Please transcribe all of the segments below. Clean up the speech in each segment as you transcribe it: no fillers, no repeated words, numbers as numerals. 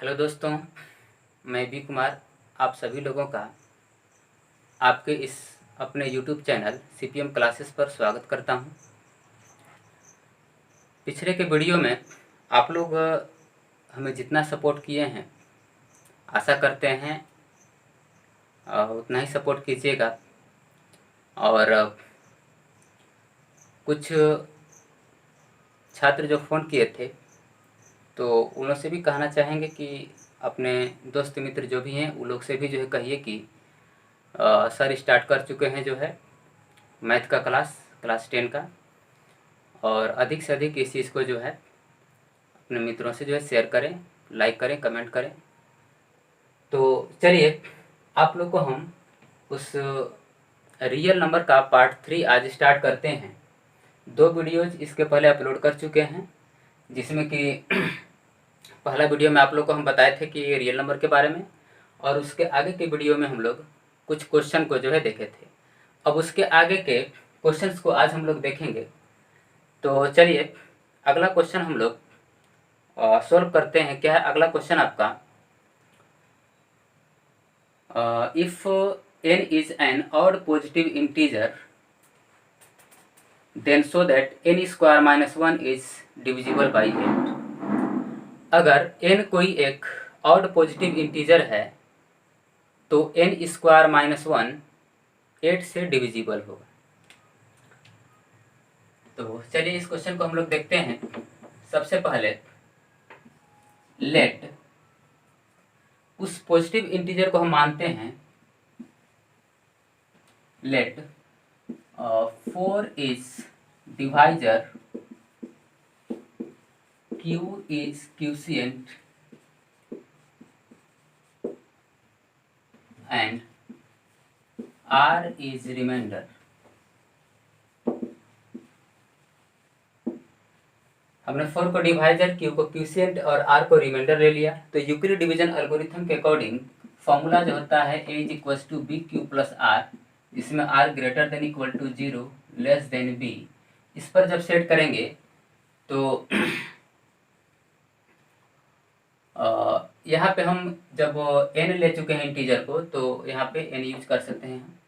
Hello दोस्तों, मैं B Kumar आप सभी लोगों का आपके इस अपने यूट्यूब चैनल सीपीएम क्लासेस पर स्वागत करता हूं। पिछले के वीडियो में आप लोग हमें जितना सपोर्ट किए हैं, आशा करते हैं उतना ही सपोर्ट कीजिएगा। और कुछ छात्र जो फ़ोन किए थे तो उन लोग से भी कहना चाहेंगे कि अपने दोस्त मित्र जो भी हैं उन लोग से भी जो है कहिए कि सर स्टार्ट कर चुके हैं जो है मैथ का क्लास 10 का, और अधिक से अधिक इस चीज़ को जो है अपने मित्रों से जो है शेयर करें, लाइक करें, कमेंट करें। तो चलिए आप लोग को हम उस रियल नंबर का पार्ट 3 आज स्टार्ट करते हैं। 2 वीडियोज़ इसके पहले अपलोड कर चुके हैं, जिसमें कि पहला वीडियो में आप लोग को हम बताए थे कि रियल नंबर के बारे में, और उसके आगे के वीडियो में हम लोग कुछ क्वेश्चन को जो है देखे थे। अब उसके आगे के क्वेश्चंस को आज हम लोग देखेंगे। तो चलिए अगला क्वेश्चन हम लोग सॉल्व करते हैं। क्या है अगला क्वेश्चन आपका? If n is an odd positive integer then show that n square minus 1 is divisible by 8। अगर n कोई एक ऑड पॉजिटिव इंटीजर है तो n स्क्वायर माइनस 1 8 से डिविजिबल होगा। तो चलिए इस क्वेश्चन को हम लोग देखते हैं। सबसे पहले लेट उस पॉजिटिव इंटीजर को हम मानते हैं, let 4 is divisor, q is quotient and r is remainder। हमने 4 को डिवाइजर, q को क्यूशिएंट और r को रिमाइंडर ले लिया। तो यूक्लिड डिवीजन एल्गोरिथम के अकॉर्डिंग फॉर्मूला जो होता है a is equal to b q plus r, इसमें r greater than equal to 0 less than b। इस पर जब सेट करेंगे तो यहाँ पे हम जब n ले चुके हैं इंटीजर को, तो यहाँ पे n यूज कर सकते हैं।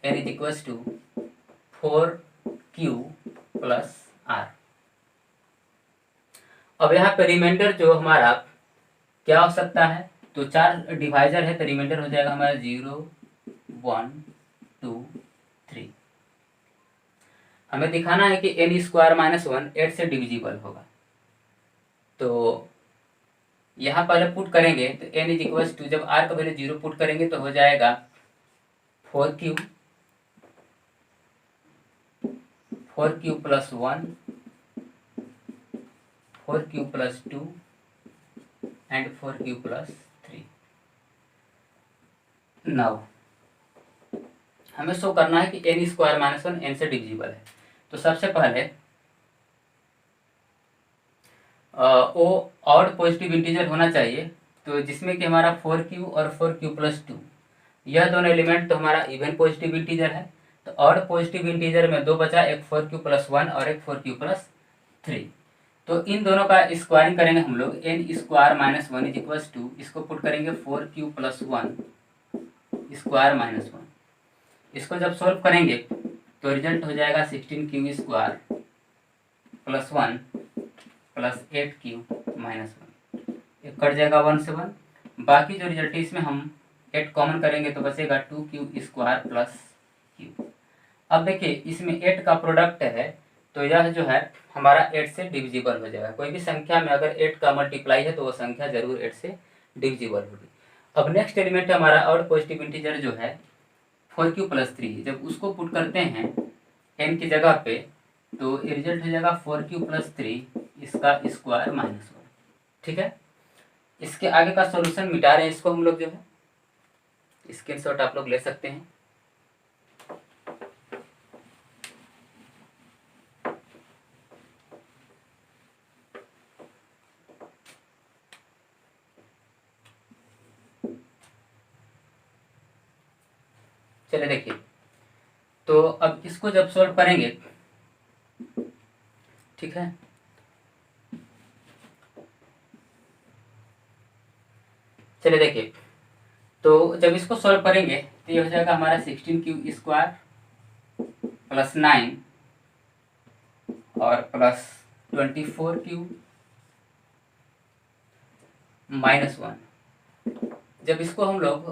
n is equal to 4q plus r। अब यहाँ पे रिमाइंडर जो हमारा क्या हो सकता है, तो 4 डिवाइजर है तो रिमाइंडर हो जाएगा हमारा 0 1 2 3। हमें दिखाना है कि n स्क्वायर माइनस 1 8 से डिविजिबल होगा। तो यहाँ पहले पुट करेंगे तो n इज इक्वल टू, जब r का वैल्यू 0 पुट करेंगे तो हो जाएगा 4q plus 1, 4q plus 2 and 4q plus 3। Now हमें शो करना है कि n स्क्वायर माइनस 1 n से डिविजिबल है। तो सबसे पहले वो ऑड पॉजिटिव इंटीजर होना चाहिए, तो जिसमें कि हमारा 4q और 4q प्लस 2 यह दोनों एलिमेंट तो हमारा इवन पॉजिटिव इंटीजर है। तो ऑड पॉजिटिव इंटीजर में 2 बचा, एक 4q प्लस 1 और एक 4q प्लस 3। तो इन दोनों का स्क्वायरिंग करेंगे हम लोग। n square minus 1 is equal to, इसको पुट करेंगे 4q प्लस 1 स्क्वायर माइनस 1। इसको जब सॉल्व करेंगे तो रिजल्ट हो जाएगा 16q square plus 1 plus 8q minus 1। एक कट जाएगा 1 से 1, बाकी जो रिजल्ट है इसमें हम 8 कॉमन करेंगे तो बचेगा 2q स्क्वायर प्लस q। अब देखिए इसमें 8 का प्रोडक्ट है, तो यह जो है हमारा 8 से डिविजिबल हो जाएगा। कोई भी संख्या में अगर 8 का मल्टीप्लाई है तो वो संख्या जरूर 8 से डिविजिबल होगी। अब नेक्स्ट एलिमेंट हमारा और पॉजिटिव इंटीजर जो है 4q प्लस 3, जब उसको पुट करते हैं n की जगह पे तो रिजल्ट हो जाएगा 4q प्लस 3 इसका स्क्वायर माइनस 1। ठीक है, इसके आगे का सॉल्यूशन मिटा रहे हैं इसको हम लोग जो है। स्क्रीनशॉट आप लोग ले सकते हैं। चलिए देखिए, तो अब इसको जब सॉल्व करेंगे, ठीक है, चलिए देखिए, तो जब इसको सॉल्व करेंगे तो ये हो जाएगा हमारा 16 स्क्वायर प्लस 9 और प्लस 24 माइनस 1। जब इसको हम लोग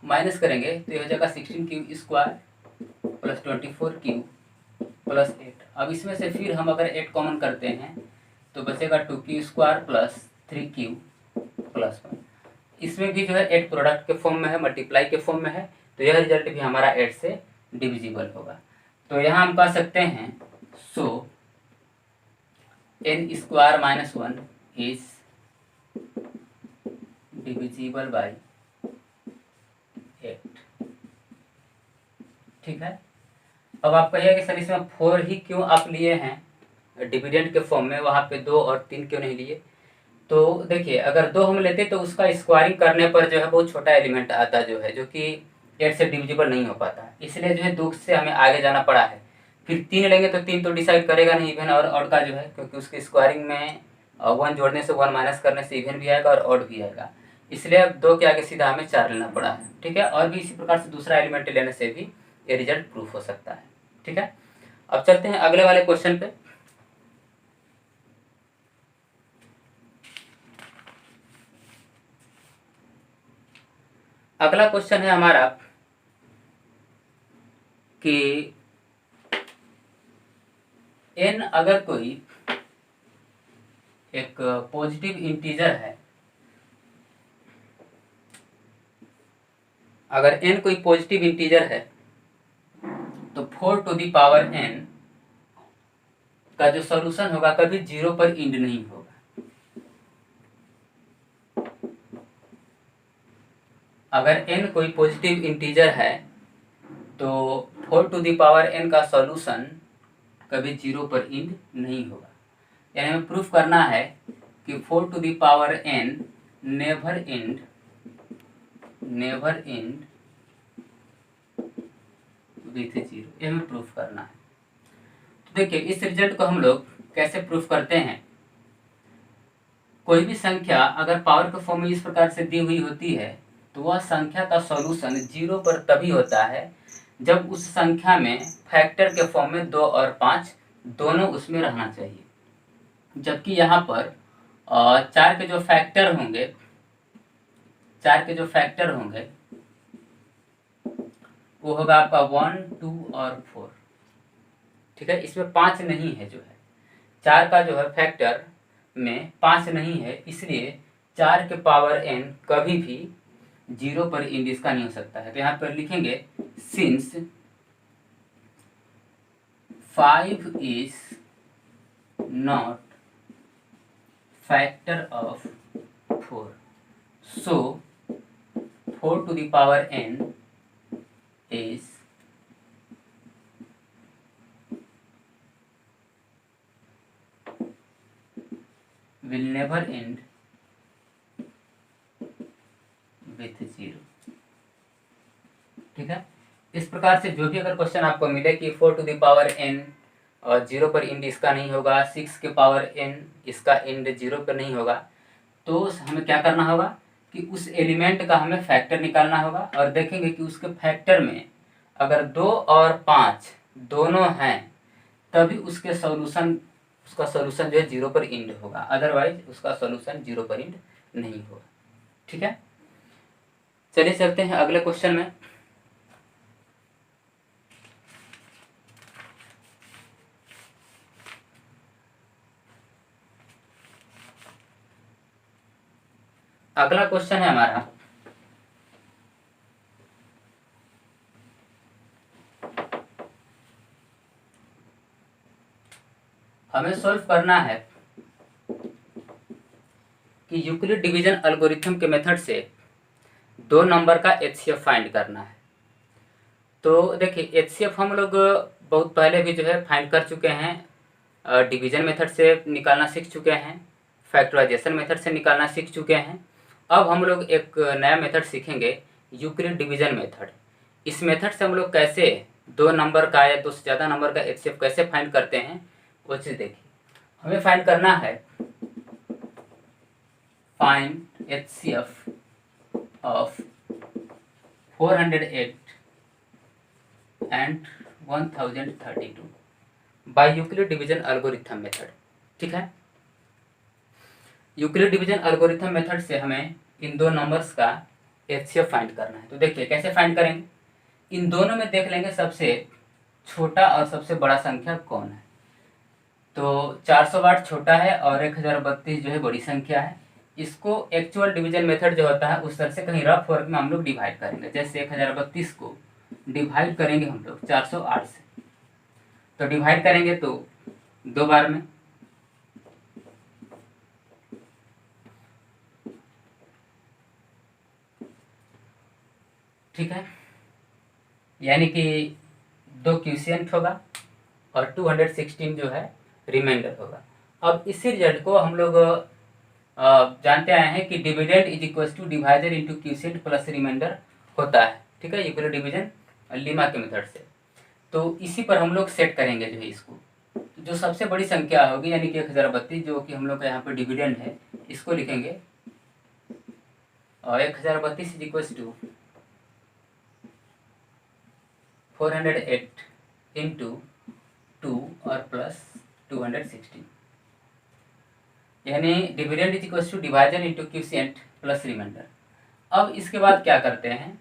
माइनस करेंगे तो ये हो जाएगा 16 स्क्वायर प्लस 24 प्लस 8। अब इसमें से फिर हम अगर 8 कॉमन करते हैं तो बचेगा 2 स्क्वायर प्लस 3 प्लस 1। इसमें भी जो है 8 प्रोडक्ट के फॉर्म में है, मल्टीप्लाई के फॉर्म में है, तो यह रिजल्ट भी हमारा 8 से डिविजिबल होगा। तो यहाँ हम कह सकते हैं सो n square minus 1 is divisible by 8। ठीक है। अब आप कहिए कि सर इसमें 4 ही क्यों आप लिए हैं डिविडेंड के फॉर्म में, वहाँ पे 2 और 3 क्यों नहीं लिए? तो देखिए, अगर 2 हम लेते तो उसका स्क्वायरिंग करने पर जो है बहुत छोटा एलिमेंट आता जो है, जो कि 8 से डिविजिबल नहीं हो पाता, इसलिए जो है 2 से हमें आगे जाना पड़ा है। फिर 3 लेंगे तो 3 तो डिसाइड करेगा नहीं इवन और ऑड का जो है, क्योंकि उसके स्क्वायरिंग में 1 जोड़ने से 1 माइनस करने से इवन भी आएगा और ऑड भी आएगा, इसलिए अब 2 के आगे सीधा हमें 4 लेना पड़ा है। ठीक है। और भी इसी प्रकार से दूसरा एलिमेंट लेने से भी ये रिजल्ट प्रूफ हो सकता है। ठीक है। अब चलते हैं अगले वाले क्वेश्चन पे। अगला क्वेश्चन है हमारा कि n अगर कोई एक पॉजिटिव इंटीजर है, अगर n कोई पॉजिटिव इंटीजर है तो 4 टू दी पावर n का जो सॉल्यूशन होगा कभी 0 पर इंड नहीं होगा। अगर n कोई पॉजिटिव इंटीजर है तो 4 टू दी पावर n का सॉल्यूशन कभी 0 पर इंड नहीं होगा। यानी हमें प्रूफ करना है कि 4 to the power n never end with 0, ये हमें प्रूफ करना है। तो देखिए, इस रिजल्ट को हम लोग कैसे प्रूफ करते हैं। कोई भी संख्या अगर पावर के फॉर्म में इस प्रकार से दी हुई होती है तो वह संख्या का सॉल्यूशन 0 पर तभी होता है जब उस संख्या में फैक्टर के फॉर्म में 2 और 5 दोनों उसमें रहना चाहिए। जबकि यहाँ पर 4 के जो फैक्टर होंगे वो होगा आपका 1, 2 और 4। ठीक है। इसमें 5 नहीं है, जो है 4 का जो है फैक्टर में 5 नहीं है, इसलिए 4 के पावर n कभी भी 0 पर इंड इसका नहीं हो सकता है। तो यहाँ पर लिखेंगे since 5 is not factor of 4, so 4 to the power n is will never end with 0। ठीक है। इस प्रकार से जो भी अगर क्वेश्चन आपको मिले कि 4 टू द पावर n और 0 पर इंड इसका नहीं होगा, 6 के पावर n इसका इंड 0 पर नहीं होगा, तो हमें क्या करना होगा कि उस एलिमेंट का हमें फैक्टर निकालना होगा और देखेंगे कि उसके फैक्टर में अगर 2 और 5 दोनों हैं तभी उसका सॉल्यूशन जो है 0 पर इंड होगा, अदरवाइज उसका सॉल्यूशन 0 पर इंड नहीं होगा। ठीक है। चलिए चलते हैं अगले क्वेश्चन में। अगला क्वेश्चन है हमारा हमें सॉल्व करना है कि यूक्लिड डिवीजन एल्गोरिथम के मेथड से 2 नंबर का एचसीएफ फाइंड करना है। तो देखिए, एचसीएफ हम लोग बहुत पहले भी जो है फाइंड कर चुके हैं, डिवीजन मेथड से निकालना सीख चुके हैं, फैक्टराइजेशन मेथड से निकालना सीख चुके हैं। अब हम लोग एक नया मेथड सीखेंगे, यूक्लिड डिवीजन मेथड। इस मेथड से हम लोग कैसे 2 नंबर का या 2 से ज़्यादा नंबर का एचसीएफ कैसे फाइंड करते हैं वो चीज़ देखिए। हमें फाइंड करना है find HCF of 408 and 1032 by Euclid division algorithm method. ठीक है, यूक्लिड डिवीजन एल्गोरिथम मेथड से हमें इन दो नंबर्स का एचसीएफ फाइंड करना है। तो देखिए कैसे फाइंड करेंगे, इन दोनों में देख लेंगे सबसे छोटा और सबसे बड़ा संख्या कौन है। तो 408 छोटा है और 1032 जो है बड़ी संख्या है। इसको एक्चुअल डिवीजन मेथड जो होता है उस तरह से कहीं रफ वर्क में हम लोग डिवाइड करेंगे। जैसे 1032 को डिवाइड करेंगे हम लोग 408 से, तो डिवाइड करेंगे तो 2 बार में, ठीक है, यानी कि 2 क्यूशिएंट होगा और 216 जो है रिमाइंडर होगा। अब इसी रिजल्ट को हम लोग जानते आए हैं कि dividend is equal to divisor into quotient plus remainder होता है। ठीक है, यूक्लिड डिवीजन लीमा के मेथड से। तो इसी पर हम लोग सेट करेंगे जो है इसको, जो सबसे बड़ी संख्या होगी यानी कि 1032 जो कि हम लोग का यहाँ पर डिविडेंड है, इसको लिखेंगे और 1032 इज इक्वल टू 408 इंटू 2 और प्लस 216, यानी dividend is equal to divisor into quotient plus remainder. अब इसके बाद क्या करते हैं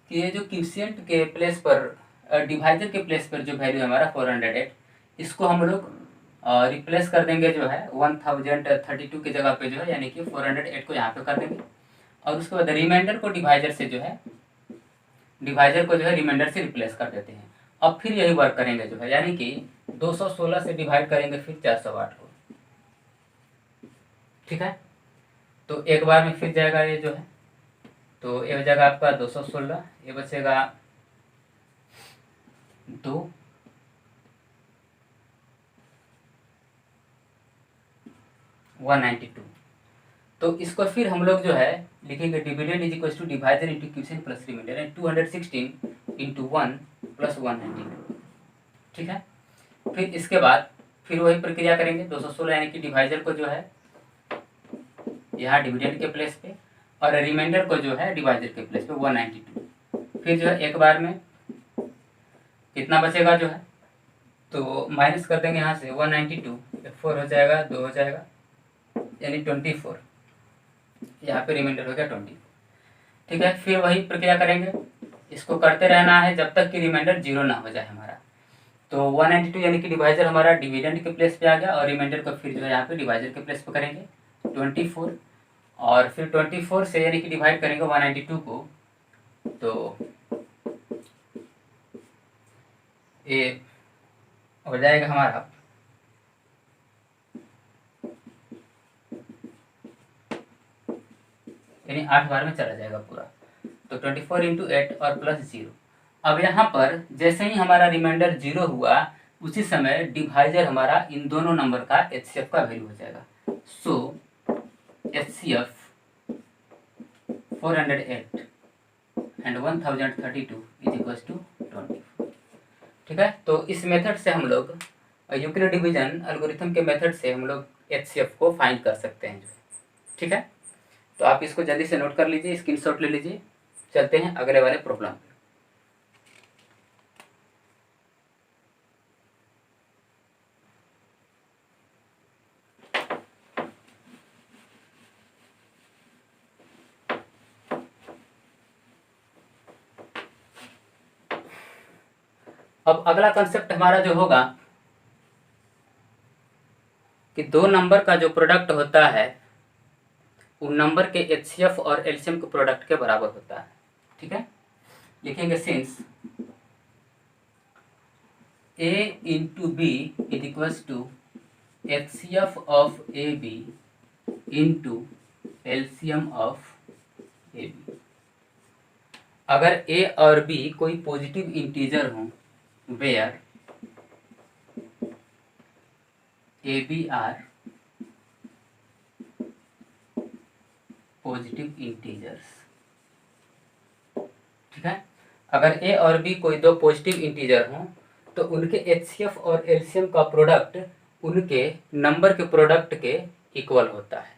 कि ये जो क्यूशिएंट के प्लेस पर डिवाइजर के प्लेस पर जो वैल्यू है हमारा 408, इसको हम लोग रिप्लेस कर देंगे जो है 1032 की जगह पे जो है, यानी कि 408 को यहाँ पे कर देंगे और उसके बाद रिमाइंडर को डिवाइजर से जो है रिमाइंडर से रिप्लेस कर देते हैं। अब फिर यही वर्क करेंगे जो है, यानी कि 216 से डिवाइड करेंगे फिर 408 को। ठीक है, तो एक बार में फिर जाएगा ये जो है, तो ये हो जाएगा आपका 216, ये बचेगा 2, 192। तो इसको फिर हम लोग जो है लिखेंगे dividend is equal to divisor into quotient plus remainder, यानी 216 इंटू 1 प्लस 192। ठीक है, फिर इसके बाद फिर वही प्रक्रिया करेंगे, 216 यानी कि डिवाइजर को जो है यहाँ डिविडेंड के प्लेस पे और रिमाइंडर को जो है डिवाइजर के प्लेस पे 192। फिर जो है एक बार में कितना बचेगा जो है, तो माइनस कर देंगे यहाँ से 192, 4 हो जाएगा, 2 हो जाएगा, यानी 24, यहाँ पे रिमाइंडर हो गया 20। ठीक है, फिर वही प्रक्रिया करेंगे, इसको करते रहना है जब तक कि रिमाइंडर 0 ना हो जाए हमारा। तो 192 यानी कि डिवाइजर हमारा डिविडेंड के प्लेस पे आ गया और रिमाइंडर को फिर जो है यहाँ पे डिवाइजर के प्लेस पे करेंगे 24, और फिर 24 से यानी कि डिवाइड करेंगे 192 को, तो ये हो जाएगा हमारा यानी 8 बार में चला जाएगा पूरा, तो 24 इंटू 8 और प्लस 0। अब यहाँ पर जैसे ही हमारा रिमाइंडर 0 हुआ उसी समय डिवाइजर हमारा इन दोनों नंबर का एचसीएफ का वैल्यू हो जाएगा। So HCF 408 and 1032 is equal to 24। ठीक है, तो इस मेथड से हम लोग यूक्लिड डिवीजन एल्गोरिथम के मेथड से हम लोग एचसीएफ को फाइंड कर सकते हैं। ठीक है, तो आप इसको जल्दी से नोट कर लीजिए, स्क्रीनशॉट ले लीजिए। चलते हैं अगले वाले प्रॉब्लम। अब अगला कंसेप्ट हमारा जो होगा कि दो नंबर का जो प्रोडक्ट होता है उन नंबर के एचसीएफ और एलसीएम के प्रोडक्ट के बराबर होता है। ठीक है, लिखेंगे since a into b is equals to HCF of a b into LCM of a b. अगर ए और बी कोई पॉजिटिव इंटीजर हों where a b are positive integers. ठीक है, अगर ए और बी कोई दो पॉजिटिव इंटीजर हों तो उनके एचसीएफ और एलसीएम का प्रोडक्ट उनके नंबर के प्रोडक्ट के इक्वल होता है।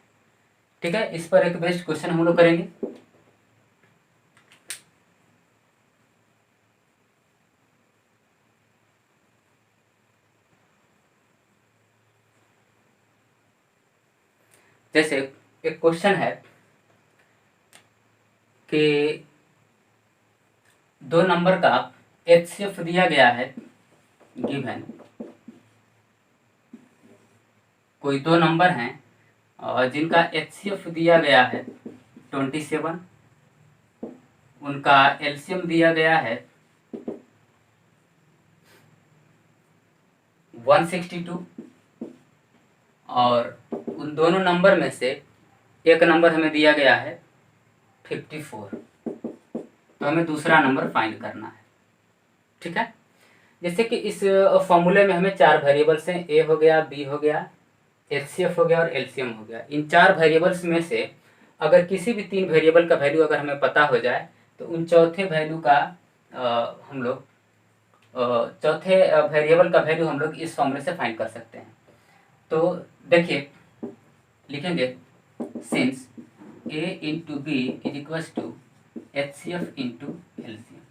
ठीक है, इस पर एक बेस्ट क्वेश्चन हम लोग करेंगे। जैसे एक क्वेश्चन है कि दो नंबर का HCF दिया गया है गिवन, कोई दो नंबर हैं और जिनका HCF दिया गया है 27, उनका LCM दिया गया है 162 और उन दोनों नंबर में से एक नंबर हमें दिया गया है 54, तो हमें दूसरा नंबर फाइंड करना है। ठीक है, जैसे कि इस फॉर्मूले में हमें चार वेरिएबल्स हैं, ए हो गया, बी हो गया, HCF हो गया और LCM हो गया। इन चार वेरिएबल्स में से अगर किसी भी तीन वेरिएबल का वैल्यू अगर हमें पता हो जाए तो उन चौथे वैल्यू का हम लोग चौथे वेरिएबल का वैल्यू हम लोग इस फॉर्मूले से फाइंड कर सकते हैं। तो देखिए, लिखेंगे since A into b is equals to HCF into LCM।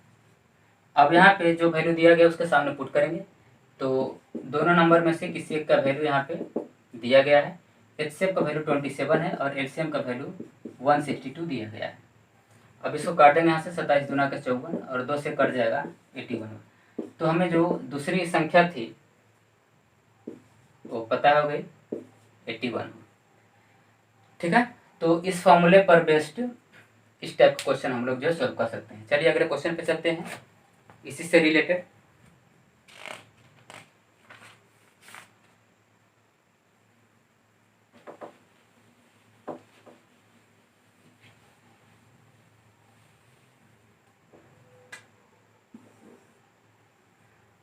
अब यहाँ पे जो वैल्यू दिया गया उसके सामने पुट करेंगे, तो दोनों नंबर में से किसी एक का वैल्यू यहाँ पे दिया गया है। HCF का वैल्यू 27 है और LCM का वैल्यू 162 दिया गया है। अब इसको काटेंगे यहाँ से, 27 दूना का 54 और 2 से कट जाएगा 81। तो हमें जो दूसरी संख्या थी वो पता हो गई 81। ठीक है, तो इस फॉर्मूले पर बेस्ड इस टाइप का क्वेश्चन हम लोग जो सॉल्व कर सकते हैं। चलिए अगले क्वेश्चन पे चलते हैं इसी से रिलेटेड।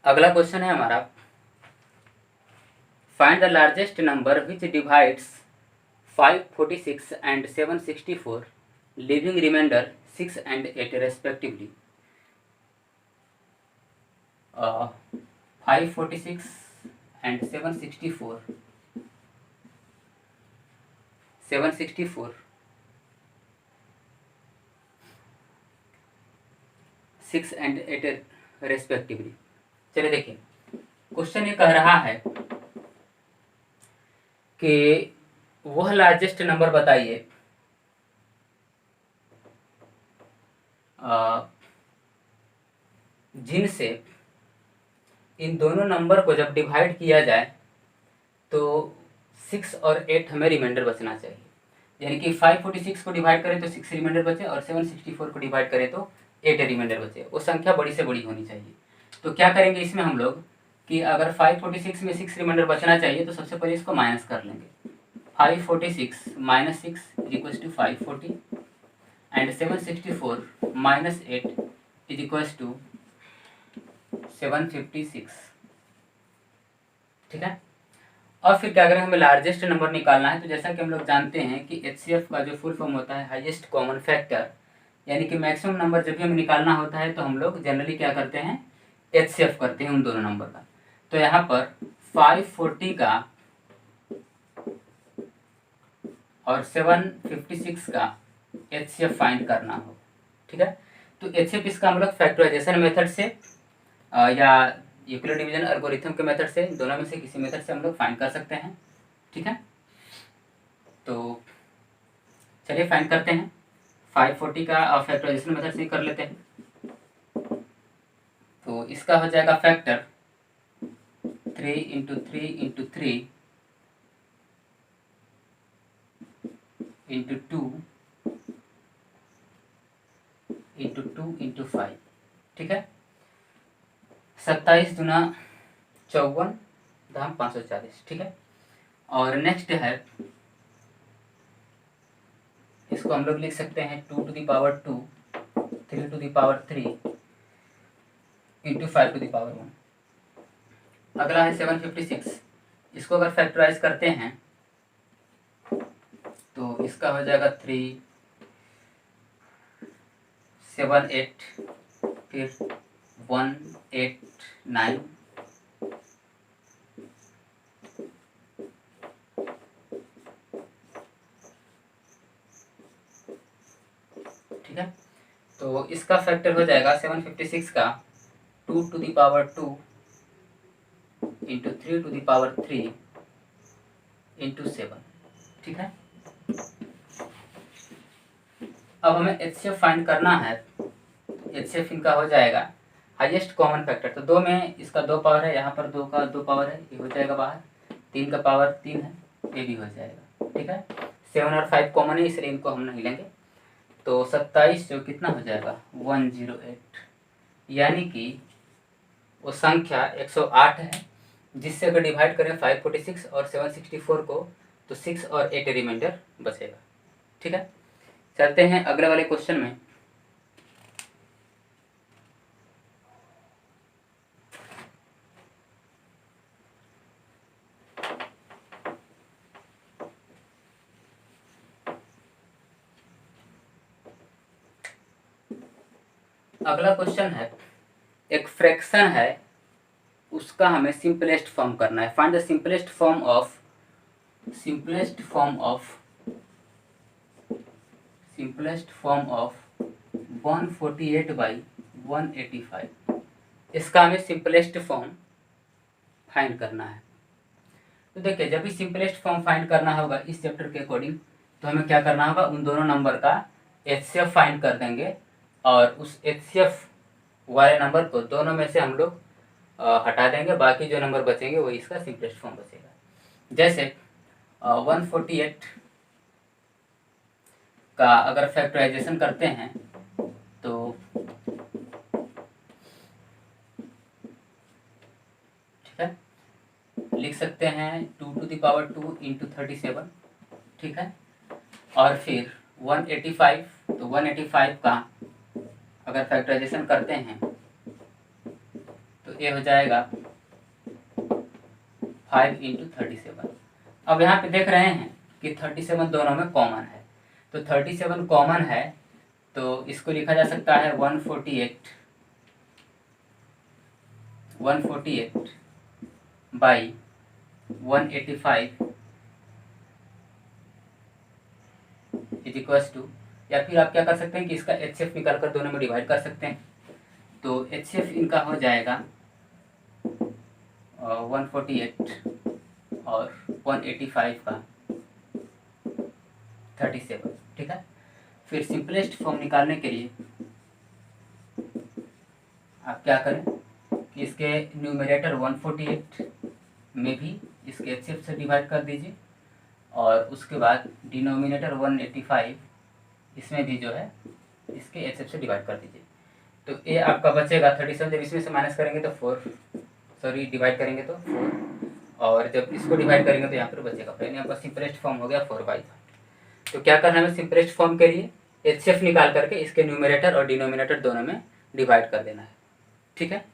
अगला क्वेश्चन है हमारा, find the largest number which divides 546 and 764 leaving remainder 6 and 8 respectively। 546 and 764 6 and 8 respectively. चलिए देखिए, क्वेश्चन ये कह रहा है कि वह लार्जेस्ट नंबर बताइए जिनसे इन दोनों नंबर को जब डिवाइड किया जाए तो 6 और 8 हमें रिमाइंडर बचना चाहिए। यानी कि 546 को डिवाइड करें तो 6 रिमाइंडर बचे और 764 को डिवाइड करें तो 8 रिमाइंडर बचे। वो संख्या बड़ी से बड़ी होनी चाहिए। तो क्या करेंगे इसमें हम लोग कि अगर 546 में 6 रिमाइंडर बचना चाहिए तो सबसे पहले इसको माइनस कर लेंगे। 546 minus 6 is equals to 540 and 764 minus 8 is equals to 756। ठीक है, और फिर क्या करें, हमें लार्जेस्ट नंबर निकालना है। तो जैसा कि हम लोग जानते हैं कि HCF का जो फुल फॉर्म होता है हाईएस्ट कॉमन फैक्टर, यानी कि मैक्सिमम नंबर जब भी हमें निकालना होता है तो हम लोग जनरली क्या करते हैं, HCF करते हैं उन दोनों नंबर का। तो यहाँ पर 540 का और 756 का HCF फाइंड करना हो। ठीक है, तो HCF इसका हम लोग फैक्टराइजेशन मेथड से या यूक्लिड डिवीजन एल्गोरिथम के मेथड से, दोनों में से किसी मेथड से हम लोग फाइंड कर सकते हैं। ठीक है, तो चलिए फाइंड करते हैं। 540 का फैक्टराइजेशन मेथड से कर लेते हैं। तो इसका हो जाएगा factor 3 into 3 into 3 into 2 into 2 into 5। ठीक है, 27 दूना 54 धाम 540। ठीक है, और नेक्स्ट है, इसको हम लोग लिख सकते हैं 2 to the power 2, 3 to the power 3 into 5 to the power 1। अगला है 756, इसको अगर फैक्टराइज करते हैं तो इसका हो जाएगा 3 7 8 फिर 1 8 9 ठीक है, तो इसका फैक्टर हो जाएगा 756 का 2 to the power 2 into 3 to the power 3 into 7। ठीक है, अब हमें HCF फाइंड करना है। HCF इनका हो जाएगा हाईएस्ट कॉमन फैक्टर, तो 2 में इसका 2 पावर है, यहाँ पर 2 का 2 पावर है, ये हो जाएगा बाहर, 3 का पावर 3 है, ये भी हो जाएगा। ठीक है, 7 और 5 कॉमन है इसलिए इनको हम नहीं लेंगे। तो 27 जो कितना हो जाएगा 108, यानी कि वो संख्या 108 है, जिससे अगर डिवाइड करें 546 और 764 को तो 6 और 8 रिमाइंडर बचेगा। ठीक है, चलते हैं अगले वाले क्वेश्चन में। अगला क्वेश्चन है, एक फ्रैक्शन है, उसका हमें सिंपलेस्ट फॉर्म करना है। Find the simplest form of 148/185। इसका हमें सिंपलेस्ट फॉर्म फाइंड करना है। तो देखिए, जब भी सिंपलेस्ट फॉर्म फाइंड करना होगा इस चैप्टर के अकॉर्डिंग, तो हमें क्या करना होगा, उन दोनों नंबर का HCF फाइंड कर देंगे और उस HCF वाले नंबर को दोनों में से हम लोग हटा देंगे, बाकी जो नंबर बचेंगे वही इसका सिंपलेस्ट फॉर्म बचेगा। जैसे 148 का अगर फैक्टराइजेशन करते हैं तो ठीक है, लिख सकते हैं 2 to the power 2 into 37। ठीक है, और फिर 185, तो 185 का अगर फैक्टराइजेशन करते हैं तो ये हो जाएगा 5 into 37। अब यहाँ पे देख रहे हैं कि 37 दोनों में कॉमन है, तो 37 कॉमन है तो इसको लिखा जा सकता है 148 बाई 185 इज इक्वल्स टू, या फिर आप क्या कर सकते हैं कि इसका HCF निकाल कर दोनों में डिवाइड कर सकते हैं। तो HCF इनका हो जाएगा 148 और 185 का 37। ठीक है, फिर सिंपलेस्ट फॉर्म निकालने के लिए आप क्या करें कि इसके न्यूमरेटर 148 में भी इसके HCF से डिवाइड कर दीजिए और उसके बाद डिनोमिनेटर 185 इसमें भी जो है इसके HCF से डिवाइड कर दीजिए। तो ये आपका बचेगा 37, जब इसमें से माइनस करेंगे तो 4, सॉरी डिवाइड करेंगे तो 4, और जब इसको डिवाइड करेंगे तो यहाँ पर बचेगा 5। आपका सिंपलेस्ट फॉर्म हो गया 4/5। तो क्या करना है, हमें सिंपलेस्ट फॉर्म के लिए HCF निकाल करके इसके न्यूमरेटर और डिनोमिनेटर दोनों में डिवाइड कर देना है। ठीक है,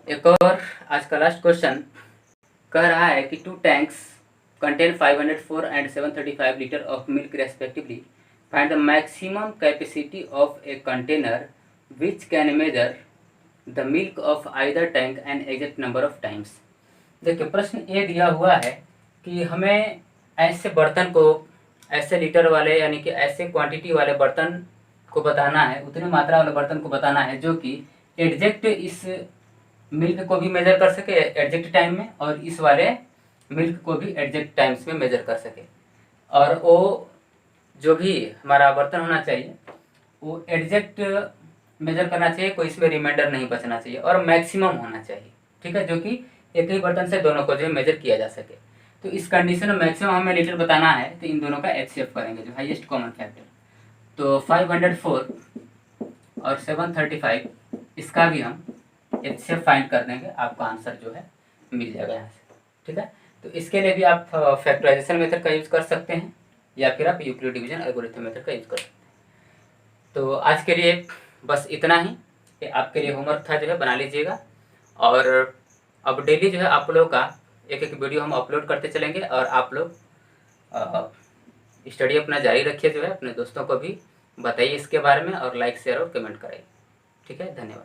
एक और आज का लास्ट क्वेश्चन कह रहा है कि 2 tanks contain 504 and 735 litre of milk respectively. Find the maximum capacity of a container which can measure the milk of either tank and exact number of times. देखिए, प्रश्न ये दिया हुआ है कि हमें ऐसे बर्तन को, ऐसे लीटर वाले यानी कि ऐसे क्वांटिटी वाले बर्तन को बताना है, उतनी मात्रा वाले बर्तन को बताना है जो कि एग्जैक्ट इस मिल्क को भी मेजर कर सके एग्जैक्ट टाइम में, और इस वाले मिल्क को भी एग्जैक्ट टाइम्स में मेजर कर सके। और वो जो भी हमारा बर्तन होना चाहिए वो एग्जैक्ट मेजर करना चाहिए, कोई इसमें रिमाइंडर नहीं बचना चाहिए, और मैक्सिमम होना चाहिए। ठीक है, जो कि एक ही बर्तन से दोनों को जो है मेजर किया जा सके। तो इस कंडीशन में मैक्सिमम हमें लीटर बताना है, तो इन दोनों का HCF करेंगे, जो हाईएस्ट कॉमन फैक्टर। तो 504 और 735 इसका भी हम HCF फाइंड कर देंगे, आपका आंसर जो है मिल जाएगा यहाँ से। ठीक है, तो इसके लिए भी आप फैक्टराइजेशन मेथड का यूज कर सकते हैं या फिर आप यूक्लिड डिवीजन एल्गोरिथम मेथड का यूज कर सकते हैं। तो आज के लिए बस इतना ही, ये आपके लिए होमवर्क था, जो है बना लीजिएगा। और अब डेली जो है आप लोगों का एक एक वीडियो हम अपलोड करते चलेंगे, और आप लोग स्टडी अपना जारी रखिए, जो है अपने दोस्तों को भी बताइए इसके बारे में, और लाइक शेयर और कमेंट कराइए। ठीक है, धन्यवाद।